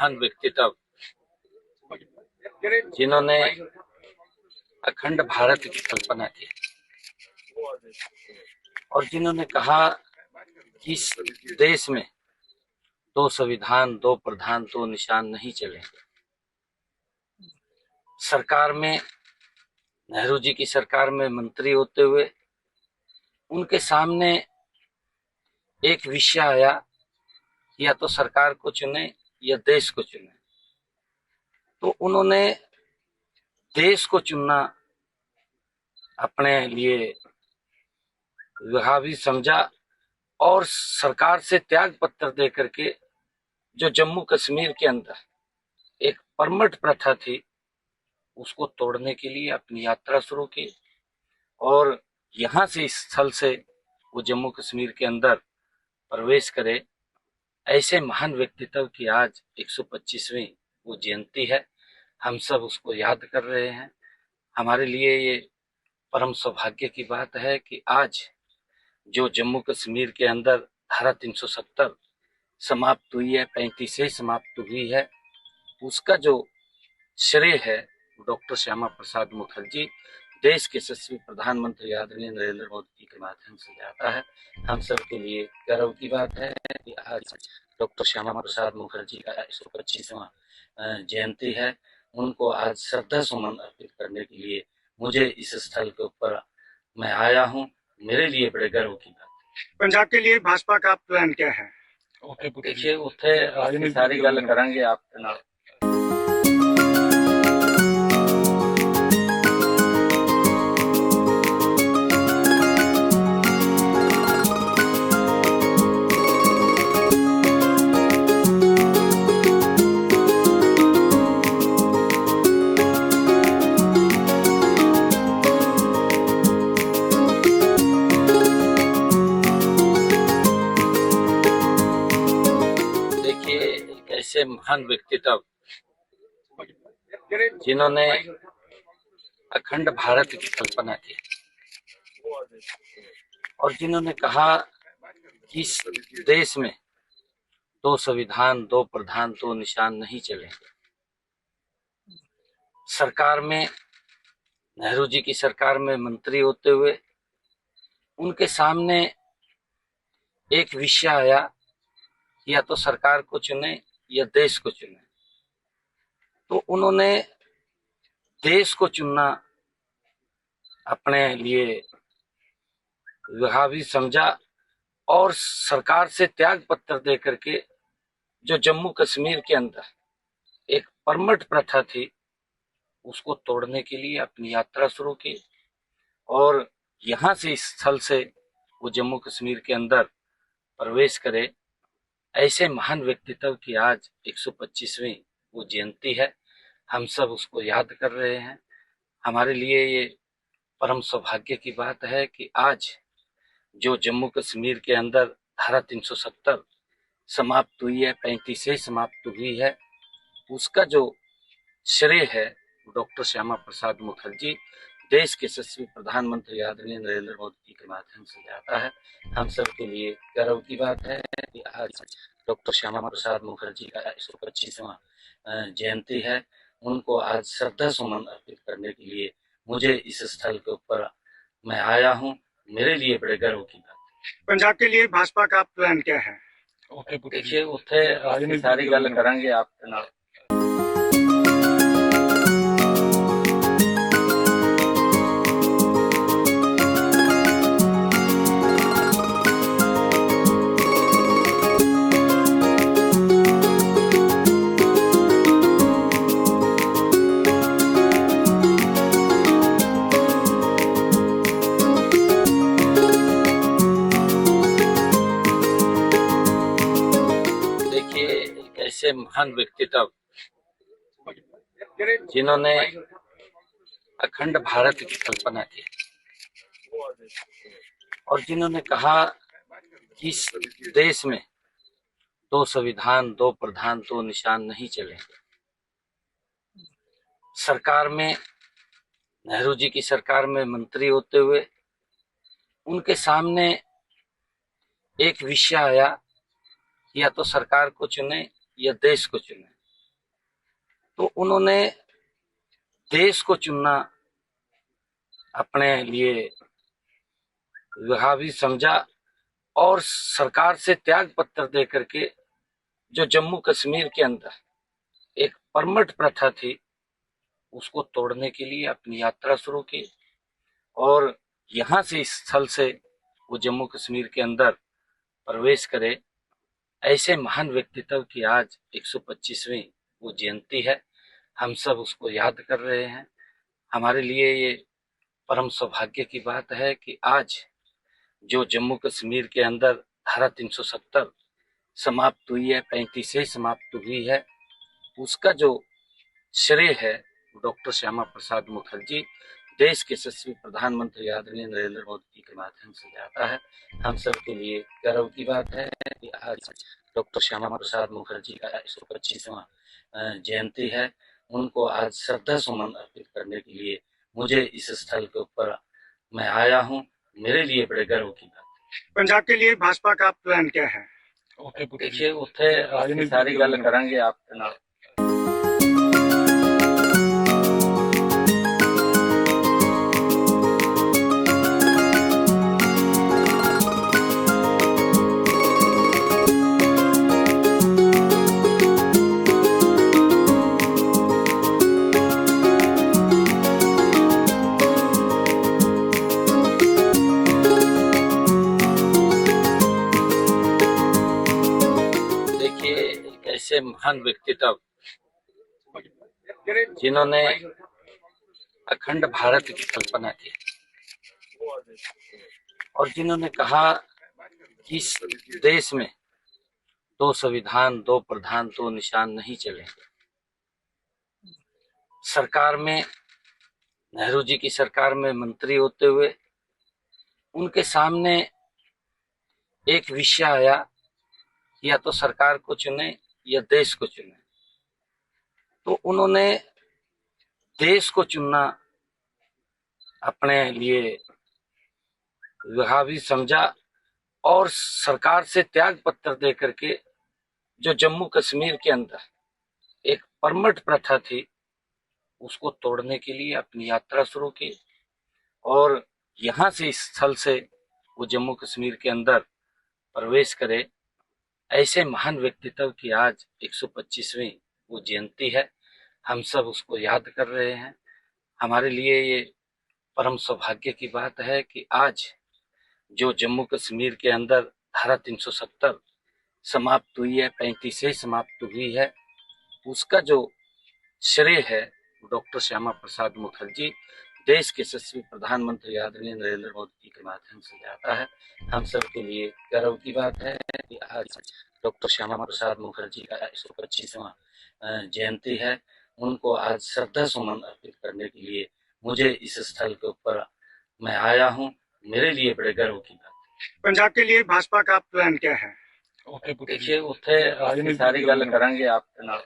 महान व्यक्तित्व जिन्होंने अखंड भारत की कल्पना की और जिन्होंने कहा कि इस देश में दो संविधान, दो प्रधान, दो निशान नहीं चलेंगे। सरकार में, नेहरू जी की सरकार में मंत्री होते हुए उनके सामने एक विषय आया, या तो सरकार को चुने या देश को चुने। तो उन्होंने देश को चुनना अपने लिए हावी समझा और सरकार से त्याग पत्र दे करके जो जम्मू कश्मीर के अंदर एक परमट प्रथा थी उसको तोड़ने के लिए अपनी यात्रा शुरू की और यहाँ से, इस स्थल से वो जम्मू कश्मीर के अंदर प्रवेश करे। ऐसे महान व्यक्तित्व की आज 125वीं वो जयंती है। हम सब उसको याद कर रहे हैं। हमारे लिए ये परम सौभाग्य की बात है कि आज जो जम्मू कश्मीर के अंदर धारा 370 समाप्त हुई है, 35 से समाप्त हुई है, उसका जो श्रेय है डॉक्टर श्यामा प्रसाद मुखर्जी, देश के यशस्वी प्रधानमंत्री आदरणीय नरेंद्र मोदी जी के माध्यम से जाता है। हम सब के लिए गर्व की बात है कि आज डॉक्टर श्यामा प्रसाद मुखर्जी का 125वां जयंती है। उनको आज श्रद्धा सुमन अर्पित करने के लिए मुझे इस स्थल के ऊपर मैं आया हूँ। मेरे लिए बड़े गर्व की बात है। पंजाब के लिए भाजपा का प्लान क्या है? देखिए, उत्थे सारी गल करांगे आपके नाल। ऐसे महान व्यक्तित्व जिन्होंने अखंड भारत की कल्पना की और जिन्होंने कहा कि इस देश में दो संविधान, दो प्रधान, दो निशान नहीं चलेंगे। सरकार में, नेहरू जी की सरकार में मंत्री होते हुए उनके सामने एक विषय आया, या तो सरकार को चुने या देश को चुने। तो उन्होंने देश को चुनना अपने लिए हावी समझा और सरकार से त्याग पत्र दे करके जो जम्मू कश्मीर के अंदर एक परमट प्रथा थी उसको तोड़ने के लिए अपनी यात्रा शुरू की और यहाँ से, इस स्थल से वो जम्मू कश्मीर के अंदर प्रवेश करे। ऐसे महान व्यक्तित्व की आज 125वीं वो जयंती है। हम सब उसको याद कर रहे हैं। हमारे लिए ये परम सौभाग्य की बात है कि आज जो जम्मू कश्मीर के अंदर धारा 370 समाप्त हुई है, 35 से समाप्त हुई है, उसका जो श्रेय है डॉक्टर श्यामा प्रसाद मुखर्जी, देश के यशस्वी प्रधानमंत्री आदरणीय नरेंद्र मोदी जी के माध्यम से जाता है। हम सब के लिए गर्व की बात है कि आज डॉक्टर श्यामा प्रसाद मुखर्जी का 125वां जयंती है। उनको आज श्रद्धा सुमन अर्पित करने के लिए मुझे इस स्थल के ऊपर मैं आया हूँ। मेरे लिए बड़े गर्व की बात है। पंजाब के लिए भाजपा का प्लान क्या है? देखिए, उत्थे सारी गल करांगे आपके नाल। ऐसे महान व्यक्तित्व जिन्होंने अखंड भारत की कल्पना की और जिन्होंने कहा कि इस देश में दो संविधान, दो प्रधान, दो निशान नहीं चलेंगे। सरकार में, नेहरू जी की सरकार में मंत्री होते हुए उनके सामने एक विषय आया, या तो सरकार को चुने या देश को चुने। तो उन्होंने देश को चुनना अपने लिए हावी समझा और सरकार से त्याग पत्र दे करके जो जम्मू कश्मीर के अंदर एक परमट प्रथा थी उसको तोड़ने के लिए अपनी यात्रा शुरू की और यहां से इस स्थल से वो जम्मू कश्मीर के अंदर प्रवेश करे। ऐसे महान व्यक्तित्व की आज 125वीं वो जयंती है। हम सब उसको याद कर रहे हैं। हमारे लिए ये परम सौभाग्य की बात है कि आज जो जम्मू कश्मीर के अंदर धारा 370 समाप्त हुई है, 35 समाप्त हुई है, उसका जो श्रेय है डॉक्टर श्यामा प्रसाद मुखर्जी देश के यशस्वी प्रधानमंत्री आदरणीय नरेंद्र मोदी जी के माध्यम से जाता है। हम सब के लिए गर्व की बात है कि आज डॉक्टर श्यामा प्रसाद मुखर्जी का 125वां जयंती है। उनको आज श्रद्धा सुमन अर्पित करने के लिए मुझे इस स्थल के ऊपर मैं आया हूँ। मेरे लिए बड़े गर्व की बात है। पंजाब के लिए भाजपा का प्लान क्या है? देखिए उत्थे सारी गल करेंगे आपके नाल। ऐसे महान व्यक्तित्व जिन्होंने अखंड भारत की कल्पना की और जिन्होंने कहा कि इस देश में दो संविधान, दो प्रधान, दो निशान नहीं चलेंगे। सरकार में, नेहरू जी की सरकार में मंत्री होते हुए उनके सामने एक विषय आया, या तो सरकार को चुने या देश को चुने। तो उन्होंने देश को चुनना अपने लिए हावी समझा और सरकार से त्याग पत्र दे करके जो जम्मू कश्मीर के अंदर एक परमट प्रथा थी उसको तोड़ने के लिए अपनी यात्रा शुरू की और यहां से इस स्थल से वो जम्मू कश्मीर के अंदर प्रवेश करे। ऐसे महान व्यक्तित्व की आज 125वीं वो जयंती है। हम सब उसको याद कर रहे हैं। हमारे लिए ये परम सौभाग्य की बात है कि आज जो जम्मू कश्मीर के अंदर धारा 370 समाप्त हुई है, 35 समाप्त हुई है, उसका जो श्रेय है डॉक्टर श्यामा प्रसाद मुखर्जी देश के यशस्वी प्रधानमंत्री आदरणीय नरेंद्र मोदी जी के माध्यम से जाता है। हम सब के लिए गर्व की बात है कि आज डॉक्टर श्यामा प्रसाद मुखर्जी का 125वां जयंती है। उनको आज श्रद्धा सुमन अर्पित करने के लिए मुझे इस स्थल के ऊपर मैं आया हूँ। मेरे लिए बड़े गर्व की बात है। पंजाब के लिए भाजपा का प्लान क्या है? देखिए उत्थे सारी गल करेंगे आपके नाल।